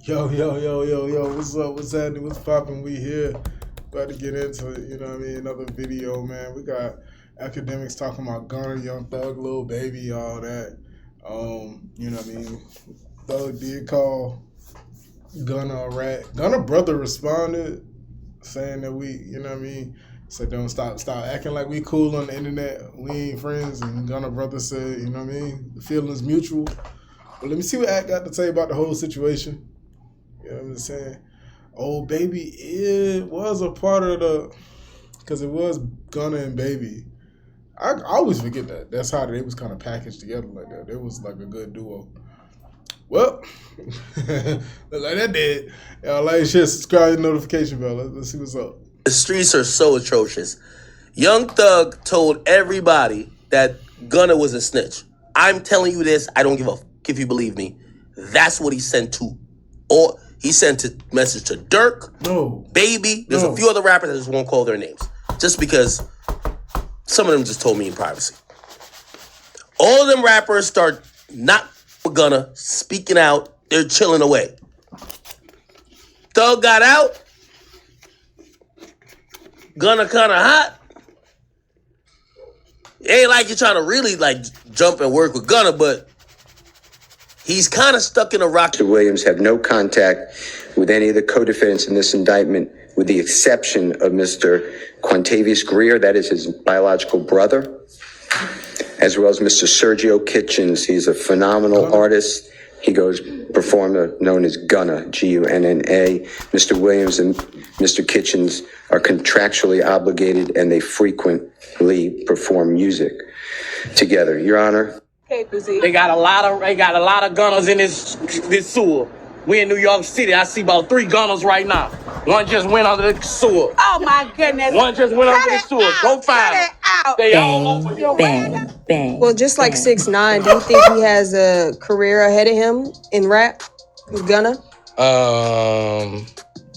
Yo, what's up? What's happening? What's poppin'? We here. About to get into it, you know what I mean? Another video, man. We got academics talking about Gunna, Young Thug, Lil Baby, all that. You know what I mean? Thug did call Gunna a rat. Gunna brother responded saying that we, you know what I mean? Said don't stop acting like we cool on the internet. We ain't friends. And Gunna brother said, you know what I mean? The feeling's mutual. But let me see what Act got to say about the whole situation. You know what I'm saying? Old Baby, it was a part of the, because it was Gunna and Baby. I always forget that. That's how they was kind of packaged together like that. It was like a good duo. Well, like that did. Y'all like, share, subscribe, notification bell. Let's see what's up. The streets are so atrocious. Young Thug told everybody that Gunna was a snitch. I'm telling you this. I don't give a fuck if you believe me. That's what he sent to. Or he sent a message to Dirk, Baby. There's a few other rappers that just won't call their names. Just because some of them just told me in privacy. All of them rappers start not for Gunna, speaking out. They're chilling away. Thug got out. Gunna kind of hot. It ain't like you're trying to really like jump and work with Gunna, but he's kind of stuck in a rock. Mr. Williams have no contact with any of the co-defendants in this indictment, with the exception of Mr. Quantavious Greer, that is his biological brother, as well as Mr. Sergio Kitchens. He's a phenomenal artist. He goes performer known as Gunna, G-U-N-N-A. Mr. Williams and Mr. Kitchens are contractually obligated, and they frequently perform music together. Your Honor. They got a lot of Gunners in this sewer. We in New York City. I see about 3 Gunners right now. One just went under the sewer. Oh my goodness. One just went under the sewer. Go find them. They all over your bang. Well, just like 6ix9ine, do you think he has a career ahead of him in rap with Gunna?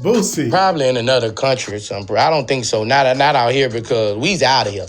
Boosie. Probably in another country or something. I don't think so. Not out here, because Weezy out of here.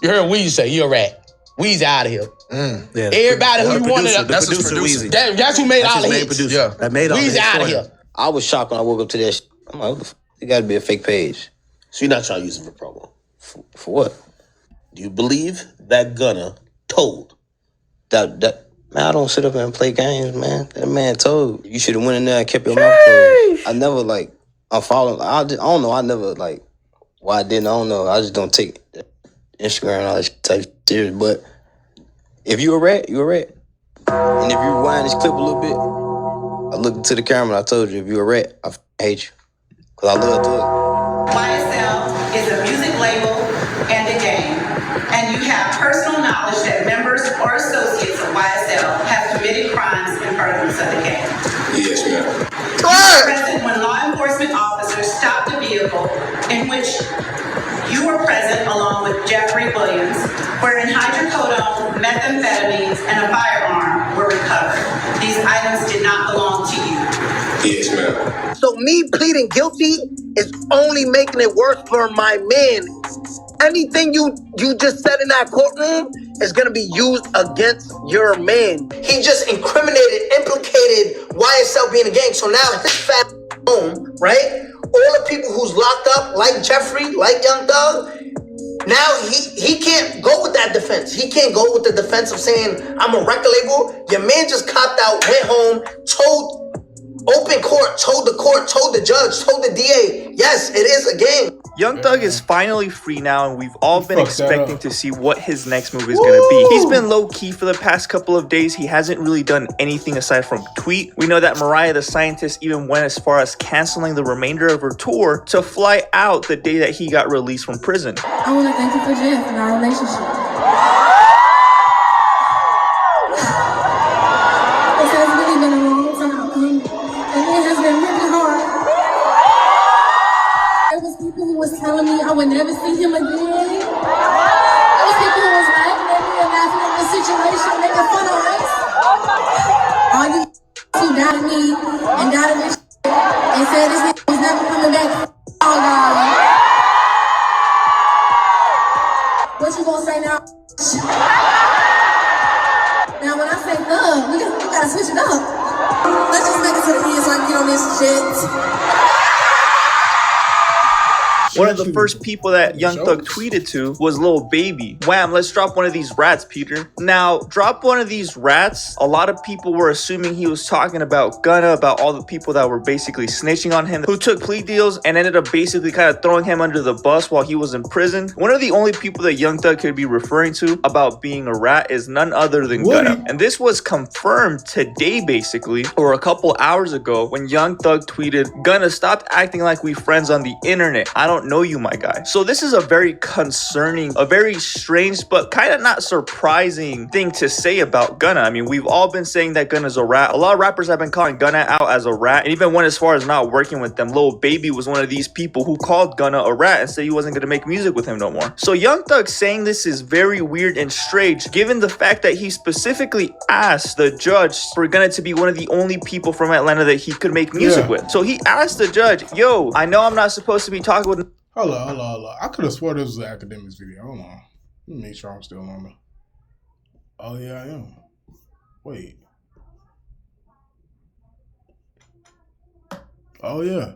You heard Weezy say, you're a rat. Weezy out of here. Yeah, everybody who you wanted up. That's Weezy. That's who made all the hits. Yeah. That made all the hits. Weezy out of here. I was shocked when I woke up to that shit. I'm like, it got to be a fake page. So you're not trying to use it for promo? For what? Do you believe that Gunna told? Man, I don't sit up and play games, man. That man told. You should have went in there and kept your mouth closed. I never, unfollowed. I don't know. I never, why I didn't, I don't know. I just don't take Instagram and all that shit type serious. But if you a rat, you a rat. And if you rewind this clip a little bit, I looked into the camera and I told you, if you a rat, I hate you. Because I love Thug. YSL is a music label and a gang. And you have personal knowledge that members or associates of YSL have committed crimes in furtherance of the gang. Yes, ma'am. You were present when law enforcement officers stopped a vehicle in which you were present along with Jeffrey Williams, wherein hydrocodone, methamphetamines, and a firearm were recovered. These items did not belong to you. Yes, ma'am. So me pleading guilty is only making it worse for my man. Anything you just said in that courtroom is gonna be used against your man. He just implicated YSL being a gang. So now his fat home, right? All the people who's locked up, like Jeffrey, like Young Thug, now he can't go with that defense. He can't go with the defense of saying, I'm a record label. Your man just copped out, went home, told open court, told the judge, told the DA, yes, it is a gang. Young Thug is finally free now, and we've all been expecting to see what his next move is going to be. He's been low-key for the past couple of days. He hasn't really done anything aside from tweet. We know that Mariah the Scientist even went as far as canceling the remainder of her tour to fly out the day that he got released from prison. I want to thank you for Jeff and our relationship. This has really been a long time coming, and it has been really hard. There was people who was telling me I would never see him again. There was people who was laughing at me and laughing at the situation, making fun of us. All you who doubted me and doubted this and said this was never coming back. Oh God. What you gonna say now? Now when I say Thug, we gotta switch it up. Let's just make it to the end. shit. One of the first people that Young Thug tweeted to was Lil Baby. Wham, let's drop one of these rats, Peter. Now, drop one of these rats. A lot of people were assuming he was talking about Gunna, about all the people that were basically snitching on him, who took plea deals and ended up basically kind of throwing him under the bus while he was in prison. One of the only people that Young Thug could be referring to about being a rat is none other than Gunna. And this was confirmed today, basically, or a couple hours ago, when Young Thug tweeted, "Gunna, stop acting like we friends on the internet. I don't know you, my guy." So this is a very concerning, a very strange, but kind of not surprising thing to say about Gunna. I mean, we've all been saying that Gunna's a rat. A lot of rappers have been calling Gunna out as a rat, and even went as far as not working with them. Lil Baby was one of these people who called Gunna a rat and said he wasn't going to make music with him no more. So Young Thug saying this is very weird and strange, given the fact that he specifically asked the judge for Gunna to be one of the only people from Atlanta that he could make music with. So he asked the judge, yo, I know I'm not supposed to be talking with... Hold on. I could have swore this was an academics video. Hold on. Let me make sure I'm still on the... Oh, yeah, I am. Wait. Oh, yeah.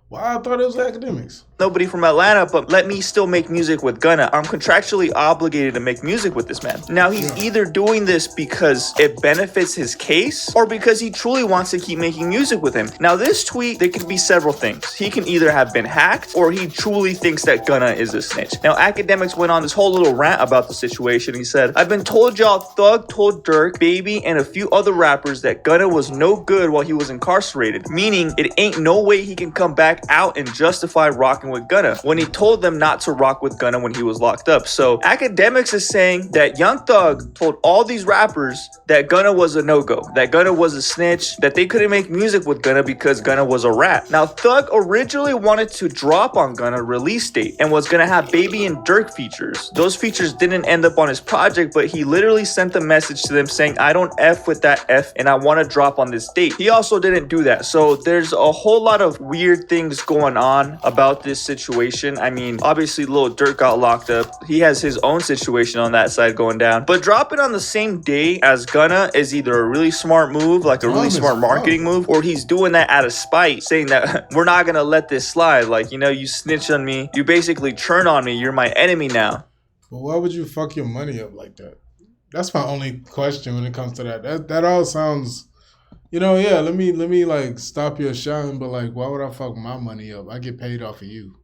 Why I thought it was academics. Nobody from Atlanta, but let me still make music with Gunna. I'm contractually obligated to make music with this man. Now, he's either doing this because it benefits his case or because he truly wants to keep making music with him. Now, this tweet, there could be several things. He can either have been hacked or he truly thinks that Gunna is a snitch. Now, Akademiks went on this whole little rant about the situation. He said, "I've been told y'all Thug told Dirk, Baby, and a few other rappers that Gunna was no good while he was incarcerated, meaning it ain't no way he can come back out and justify rocking with Gunna when he told them not to rock with Gunna when he was locked up." So Akademiks is saying that Young Thug told all these rappers that Gunna was a no-go, that Gunna was a snitch, that they couldn't make music with Gunna because Gunna was a rat. Now, Thug originally wanted to drop on Gunna release date and was gonna have Baby and Dirk features. Those features didn't end up on his project, but he literally sent a message to them saying, "I don't F with that F and I want to drop on this date." He also didn't do that. So there's a whole lot of weird things going on about this situation. I mean, obviously Lil Durk got locked up. He has his own situation on that side going down. But drop it on the same day as Gunna is either a really smart move, like a really smart marketing move, or he's doing that out of spite, saying that we're not gonna let this slide. Like, you know, you snitch on me, you basically turn on me, you're my enemy now. But why would you fuck your money up like that? That's my only question when it comes to that. That all sounds... You know, yeah, let me like stop your shine, but like, why would I fuck my money up? I get paid off of you.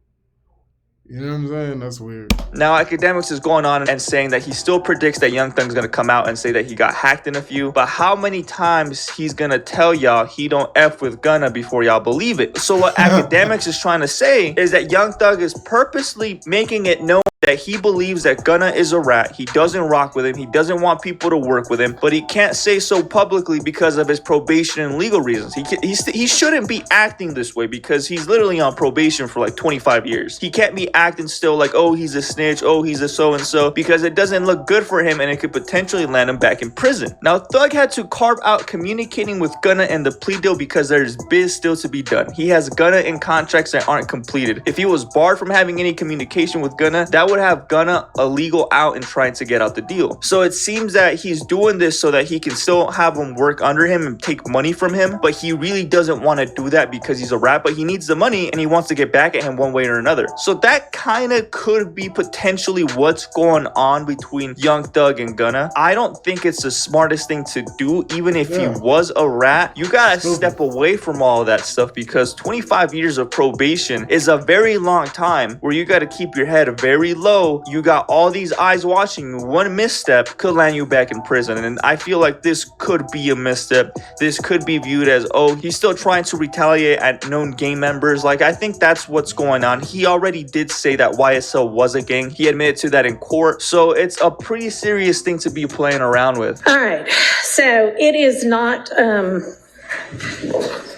You know what I'm saying? That's weird. Now, Akademiks is going on and saying that he still predicts that Young Thug's gonna come out and say that he got hacked in a few, but how many times he's gonna tell y'all he don't F with Gunna before y'all believe it? So what Akademiks is trying to say is that Young Thug is purposely making it known that he believes that Gunna is a rat. He doesn't rock with him. He doesn't want people to work with him, but he can't say so publicly because of his probation and legal reasons. He shouldn't be acting this way because he's literally on probation for like 25 years. He can't be acting still like, oh, he's a snitch, oh, he's a so-and-so, because it doesn't look good for him and it could potentially land him back in prison. Now, Thug had to carve out communicating with Gunna and the plea deal because there's biz still to be done. He has Gunna in contracts that aren't completed. If he was barred from having any communication with Gunna, that would have Gunna a legal out and trying to get out the deal. So it seems that he's doing this so that he can still have him work under him and take money from him, but he really doesn't want to do that because he's a rat, but he needs the money and he wants to get back at him one way or another. So that kind of could be potentially what's going on between Young Thug and Gunna. I don't think it's the smartest thing to do. Even if he was a rat, you gotta step away from all of that stuff because 25 years of probation is a very long time where you gotta keep your head very low. You got all these eyes watching you. One misstep could land you back in prison. And I feel like this could be a misstep. This could be viewed as, oh, he's still trying to retaliate at known gang members. Like, I think that's what's going on. He already did say that YSL was a gang. He admitted to that in court. So it's a pretty serious thing to be playing around with. All right. So it is not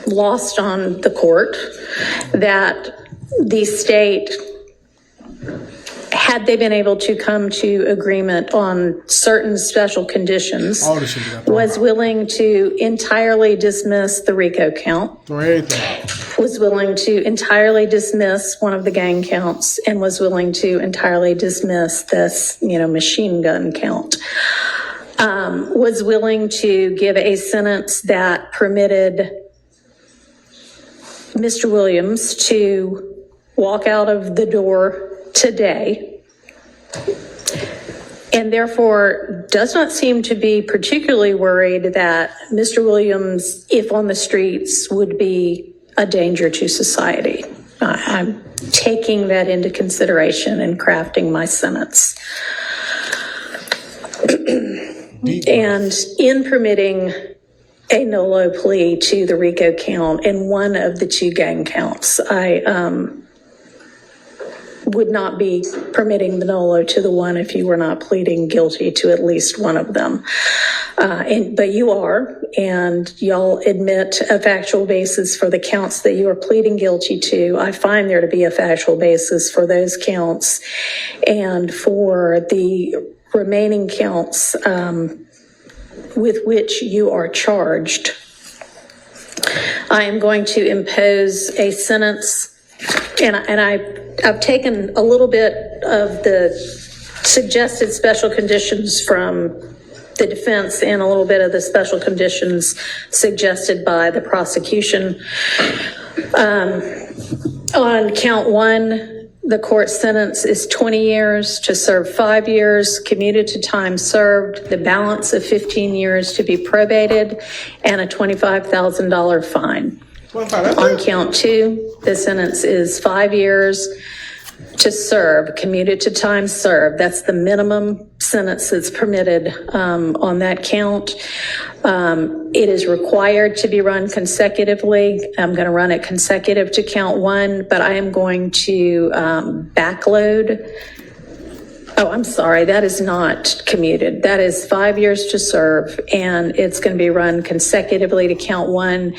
lost on the court that the state, had they been able to come to agreement on certain special conditions, was willing to entirely dismiss the RICO count, was willing to entirely dismiss one of the gang counts, and was willing to entirely dismiss this, machine gun count. Was willing to give a sentence that permitted Mr. Williams to walk out of the door today, and therefore does not seem to be particularly worried that Mr. Williams, if on the streets, would be a danger to society. I'm taking that into consideration in crafting my sentence. And in permitting a no-low plea to the RICO count and one of the 2 gang counts, I would not be permitting the no-low to the one if you were not pleading guilty to at least one of them. But you are, and y'all admit a factual basis for the counts that you are pleading guilty to. I find there to be a factual basis for those counts, and for the remaining counts with which you are charged, I am going to impose a sentence, and I've taken a little bit of the suggested special conditions from the defense and a little bit of the special conditions suggested by the prosecution. On count 1, the court sentence is 20 years to serve 5 years, commuted to time served, the balance of 15 years to be probated, and a $25,000 fine. On count 2, the sentence is 5 years to serve, commuted to time served. That's the minimum sentence that's permitted on that count. It is required to be run consecutively. I'm going to run it consecutive to count 1, but I am going to backload. Oh, I'm sorry, that is not commuted. That is 5 years to serve, and it's going to be run consecutively to count 1,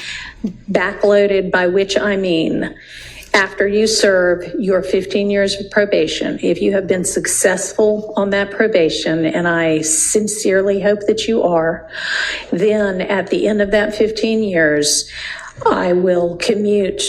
backloaded, by which I mean after you serve your 15 years of probation, if you have been successful on that probation, and I sincerely hope that you are, then at the end of that 15 years, I will commute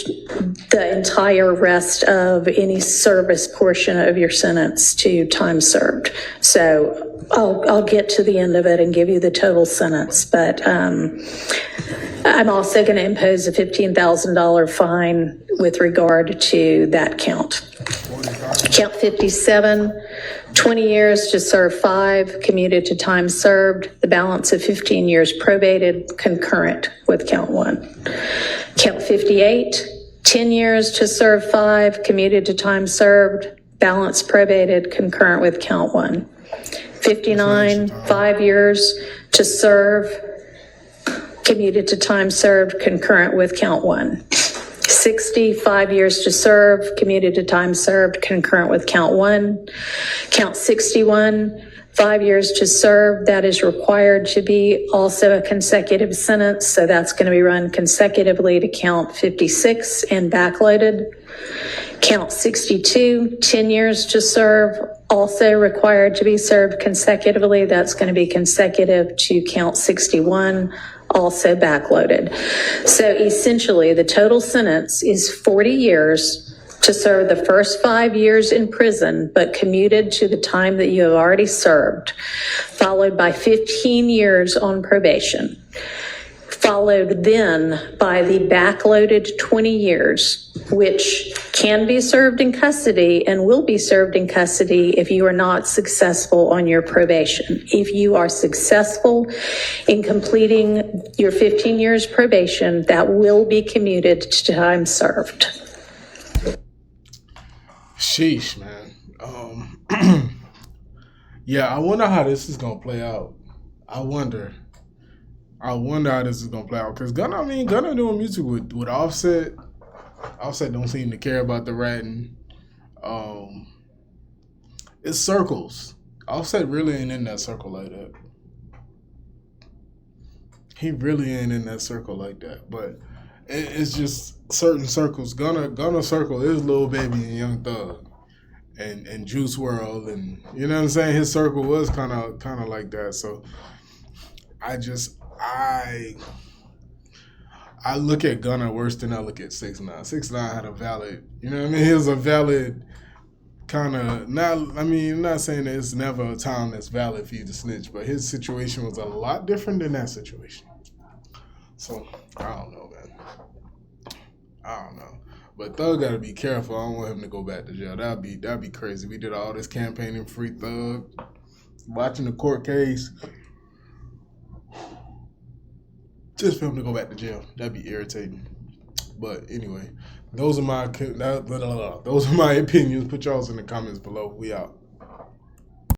the entire rest of any service portion of your sentence to time served. So I'll get to the end of it and give you the total sentence, but I'm also going to impose a $15,000 fine with regard to that count. Count 57, 20 years to serve 5, commuted to time served, the balance of 15 years probated, concurrent with count 1. Count 58, 10 years to serve 5, commuted to time served, balance probated, concurrent with count 1. 59, 5 years to serve, commuted to time served, concurrent with count 1. 60, 5 years to serve, commuted to time served, concurrent with count 1. Count 61, 5 years to serve, that is required to be also a consecutive sentence, so that's going to be run consecutively to count 56 and backloaded. Count 62, 10 years to serve, also required to be served consecutively, that's going to be consecutive to count 61, also backloaded. So essentially, the total sentence is 40 years to serve the first 5 years in prison, but commuted to the time that you have already served, followed by 15 years on probation, followed then by the backloaded 20 years, which can be served in custody and will be served in custody if you are not successful on your probation. If you are successful in completing your 15 years probation, that will be commuted to time served. Sheesh, man. Yeah, I wonder how this is gonna play out. I wonder how this is gonna play out, because Gunna doing music with Offset. Offset don't seem to care about the ratting. It's circles. Offset really ain't in that circle like that. He really ain't in that circle like that. But it's just certain circles. Gunna circle is Lil Baby and Young Thug and Juice WRLD, and you know what I'm saying? His circle was kind of like that. So I look at Gunna worse than I look at 6ix9ine. 6ix9ine had a valid, you know what I mean? He was a valid kind of, I'm not saying that it's never a time that's valid for you to snitch, but his situation was a lot different than that situation. So, I don't know, man. I don't know. But Thug gotta be careful. I don't want him to go back to jail. That'd be crazy. We did all this campaigning free Thug. Watching the court case. Just for him to go back to jail. That'd be irritating. But anyway, those are my opinions. Put y'all's in the comments below. We out.